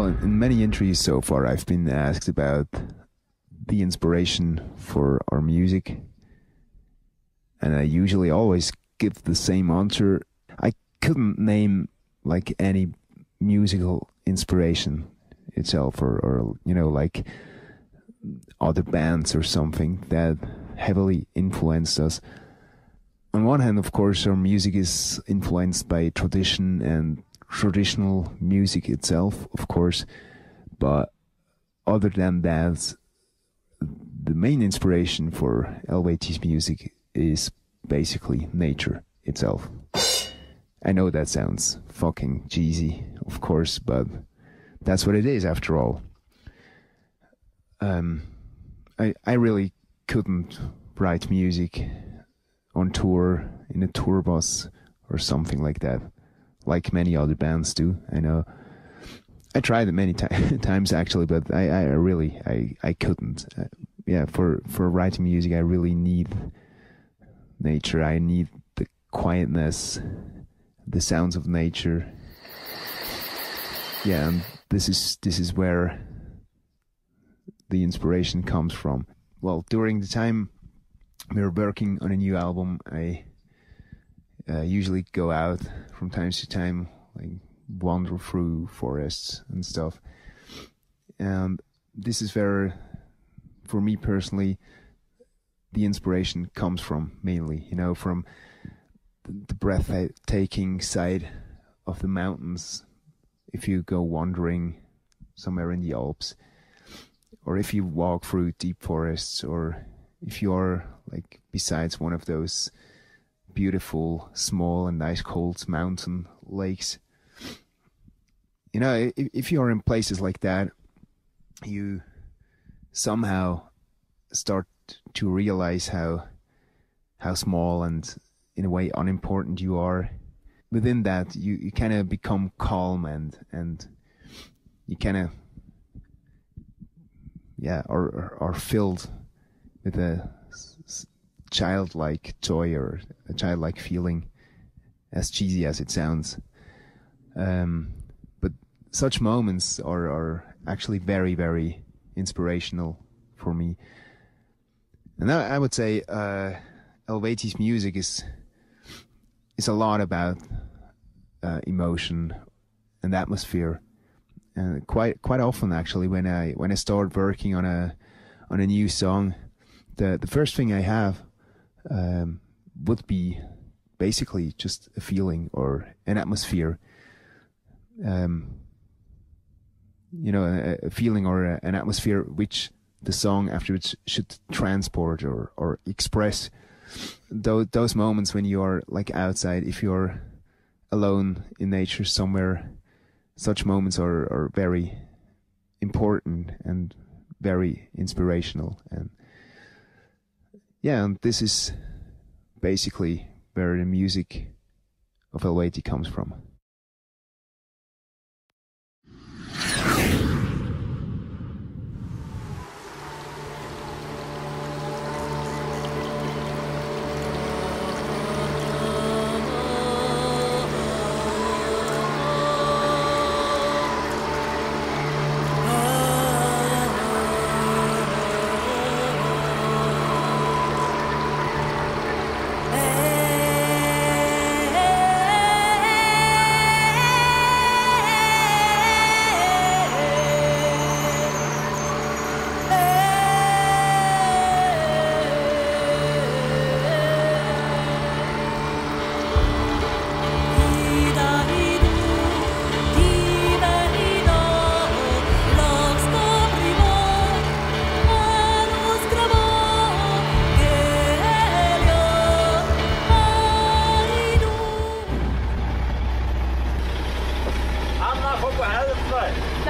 in many interviews so far, I've been asked about the inspiration for our music, and I usually always give the same answer. I couldn't name like any musical inspiration itself, or you know, like other bands or something that heavily influenced us. On one hand, of course, our music is influenced by tradition and traditional music itself, of course, but other than that, the main inspiration for Eluveitie's music is basically nature itself. I know that sounds fucking cheesy, of course, but that's what it is after all. I really couldn't write music on tour, in a tour bus or something like that, like many other bands do. I know I tried it many times actually, but I really couldn't. Yeah, for writing music, I really need nature. I need the quietness, the sounds of nature. Yeah, and this is where the inspiration comes from. Well, during the time we were working on a new album, I usually go out from time to time, like wander through forests and stuff. And this is where, for me personally, the inspiration comes from, mainly, you know, from the breathtaking side of the mountains. If you go wandering somewhere in the Alps, or if you walk through deep forests, or if you're like besides one of those beautiful, small and ice cold mountain lakes, you know, if you're in places like that, you somehow start to realize how small and in a way unimportant you are. Within that, you kind of become calm and you kind of, yeah, are filled with a childlike joy or a childlike feeling, as cheesy as it sounds. But such moments are actually very, very inspirational for me. And I would say Eluveitie's music is a lot about emotion and atmosphere. And quite often, actually, when I start working on a new song, the first thing I have would be basically just a feeling or an atmosphere. You know, a feeling or an atmosphere which the song afterwards should transport or express. Those moments when you are like outside, if you're alone in nature somewhere, such moments are very important and very inspirational. And yeah, and this is basically where the music of Eluveitie comes from.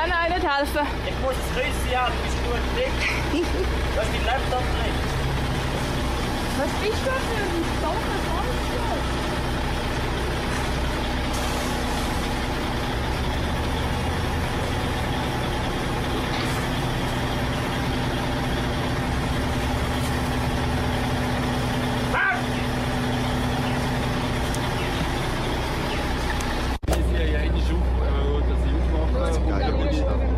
Nein, nicht helfen. Ich muss das Küsschen haben, du bist gut dick. Du hast deinen Laptop drin. Was bist du für ein dummer Monster? Hier ja in die Schule, dass ich aufmache.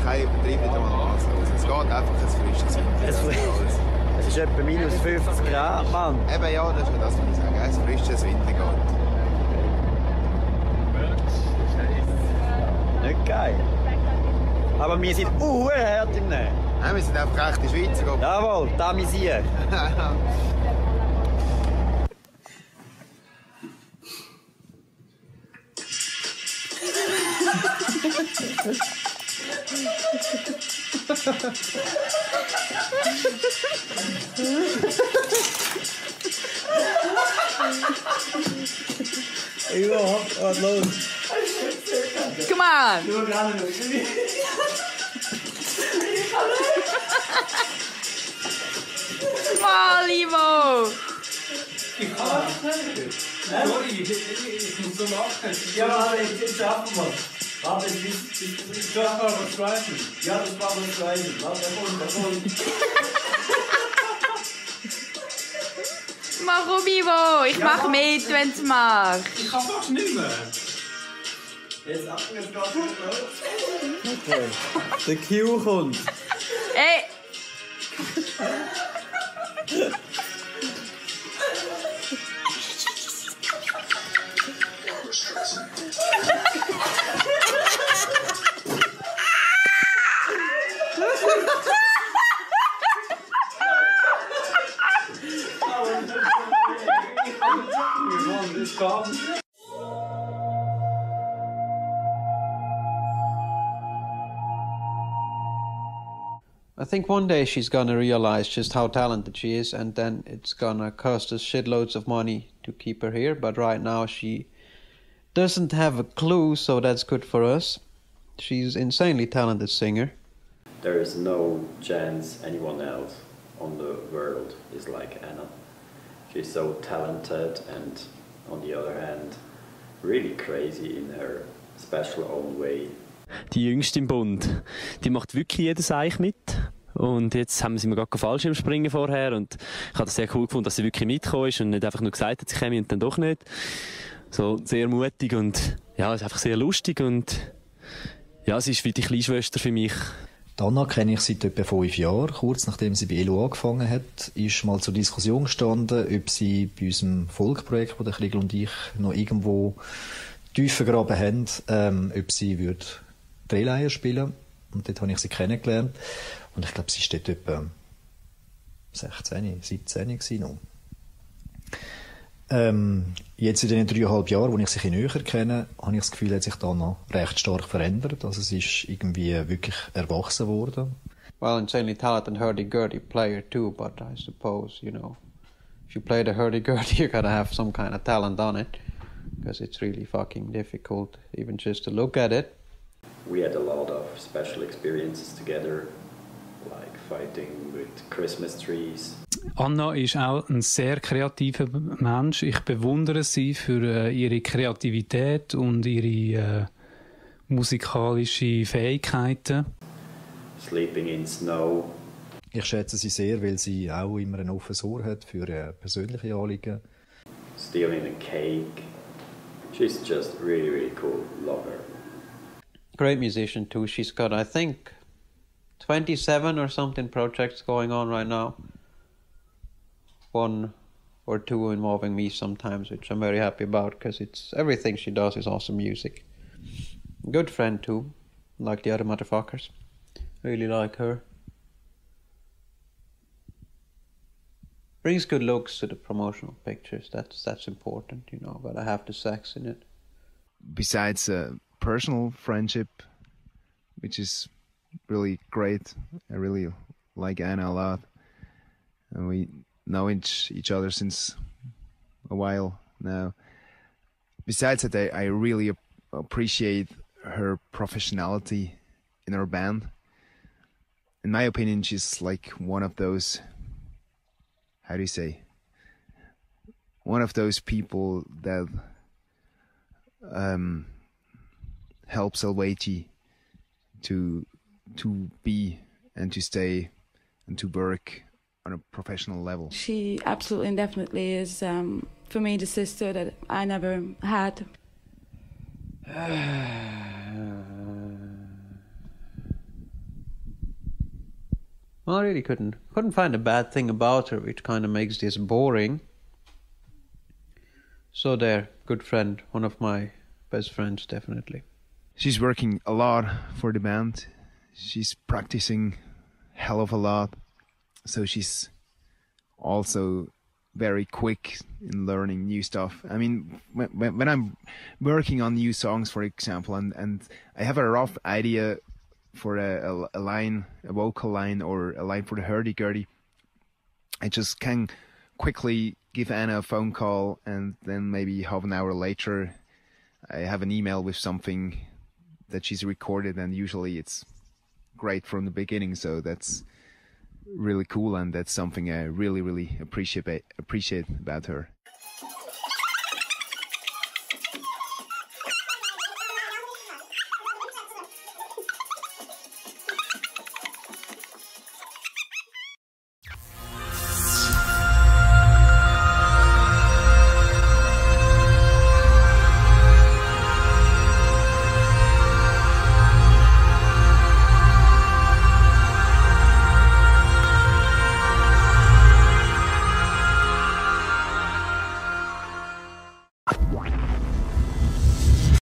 kein Übertrieb nicht einmal anlassen. Also es geht einfach ein frisches Winter. Es ist etwa minus 50 Grad, Mann. Eben ja, das ist das, was ich sage. Ein frisches Winter geht. Nicht geil. Aber wir sind hart im Nähen. Nein, wir sind einfach echte Schweizer. Jawohl, da misier. Überhaupt los. Come on! Mal, Ivo! Ich kann das nicht. Sorry, ich muss so machen. Ja, aber jetzt schaffen wir es. Warte, ich darf mal was schreiben. Ja, das war was schreiben. Warte, Mach um, Ivo! Ich mach mit, wenn du machst. Ich kann fast nicht mehr. Jetzt Achtung, jetzt geht's nicht los. Okay. Der Q kommt. Ey! I think one day she's gonna realize just how talented she is, and then it's gonna cost us shitloads of money to keep her here. But right now she doesn't have a clue, so that's good for us. She's an insanely talented singer. There is no chance anyone else on the world is like Anna. She's so talented and, on the other hand, really crazy in her special own way. Die Jüngste im Bund, die macht wirklich jedes Eich mit. Und jetzt haben sie mir gerade Fallschirmspringen vorher und ich habe das sehr cool gefunden, dass sie wirklich mitgekommen ist und nicht einfach nur gesagt hat, sie käme und dann doch nicht. So sehr mutig und ja, es ist einfach sehr lustig und ja, sie ist wie die Kleinschwester für mich. Anna kenne ich seit etwa 5 Jahren. Kurz nachdem sie bei Elu angefangen hat, ist mal zur Diskussion gestanden, ob sie bei unserem Volkprojekt, das der Kriegel und ich noch irgendwo tiefer graben haben, ob sie würde Drehleier spielen. Und dort habe ich sie kennengelernt. Und ich glaube, sie war dort etwa 16, 17 gewesen noch. Jetzt in den 3,5 Jahren, wo ich sie näher kenne, habe ich das Gefühl, hat sich da noch recht stark verändert. Also es ist irgendwie wirklich erwachsen worden. Well, insanely talented hurdy-gurdy player too, but I suppose, you know, if you play the hurdy-gurdy, you gotta have some kind of talent on it, because it's really fucking difficult, even just to look at it. We had a lot of special experiences together, like fighting with Christmas trees. Anna ist auch ein sehr kreativer Mensch. Ich bewundere sie für ihre Kreativität und ihre musikalischen Fähigkeiten. Sleeping in snow. Ich schätze sie sehr, weil sie auch immer ein offenes Ohr hat für persönliche Anliegen. Stealing a cake. She's just really, really cool. Love her. Great musician too. She's got, I think, 27 or something projects going on right now. 1 or 2 involving me sometimes, which I'm very happy about, because it's everything she does is awesome music. Good friend too, like the other motherfuckers. Really like her. Brings good looks to the promotional pictures. That's important, you know. Gotta have the sex in it. Besides personal friendship, which is really great. I really like Anna a lot, and we know each other since a while now. Besides that, I really appreciate her professionality in her band. In my opinion, she's like one of those, how do you say, one of those people that helps Eluveitie to be and to stay and to work on a professional level. She absolutely and definitely is, for me, the sister that I never had. Well, I really couldn't find a bad thing about her, which kind of makes this boring. So there, good friend, one of my best friends, definitely. She's working a lot for the band. She's practicing hell of a lot. So she's also very quick in learning new stuff. I mean, when I'm working on new songs, for example, and I have a rough idea for a line, a vocal line, or a line for the hurdy-gurdy, I just can quickly give Anna a phone call, and then maybe half an hour later I have an email with something that she's recorded, and usually it's great from the beginning. So that's really cool, and that's something I really appreciate about her.